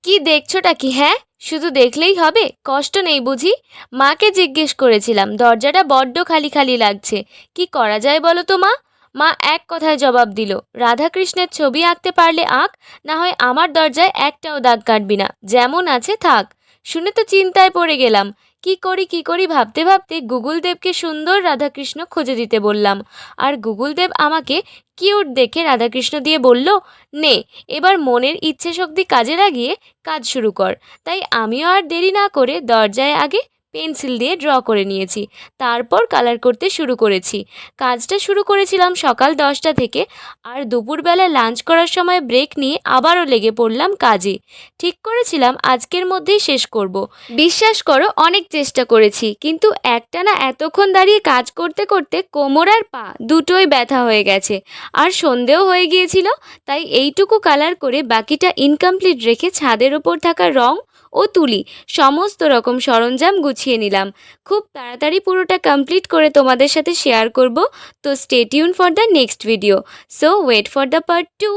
কি দেখছোটা কি? হ্যাঁ, শুধু দেখলেই হবে? কষ্ট নেই বুঝি? মাকে জিজ্ঞেস করেছিলাম, দরজাটা বড্ড খালি খালি লাগছে, কি করা যায় বলো তো মা? মা এক কথায় জবাব দিল, রাধাকৃষ্ণের ছবি আঁকতে পারলে আঁক, না হয় আমার দরজায় একটাও দাগ কাটবি না, যেমন আছে থাক। শুনে তো চিন্তায় পড়ে গেলাম। কি করি কি করি ভাবতে ভাবতে গুগল দেবকে সুন্দর রাধাকৃষ্ণ খুঁজে দিতে বললাম। আর গুগল দেব আমাকে কিউট দেখে রাধাকৃষ্ণ দিয়ে বলল, নে, এবার মনের ইচ্ছে শক্তি কাজে লাগিয়ে কাজ শুরু কর। তাই আমিও আর দেরি না করে দরজায় আগে পেন্সিল দিয়ে ড্র করে নিয়েছি, তারপর কালার করতে শুরু করেছি। কাজটা শুরু করেছিলাম সকাল 10টা থেকে, আর দুপুরবেলা লাঞ্চ করার সময় ব্রেক নিয়ে আবারও লেগে পড়লাম কাজে। ঠিক করেছিলাম আজকের মধ্যেই শেষ করব। বিশ্বাস করো, অনেক চেষ্টা করেছি, কিন্তু একটানা এতক্ষণ দাঁড়িয়ে কাজ করতে করতে কোমর আর পা দুটোই ব্যথা হয়ে গেছে। আর সন্ধেও হয়ে গিয়েছিল, তাই এইটুকু কালার করে বাকিটা ইনকমপ্লিট রেখে ছাদের ওপর থাকা রং ও তুলি সমস্ত রকম সরঞ্জাম গুছিয়ে নিলাম। খুব তাড়াতাড়ি পুরোটা কমপ্লিট করে তোমাদের সাথে শেয়ার করব। তো stay tune for the next video. So wait for the part 2।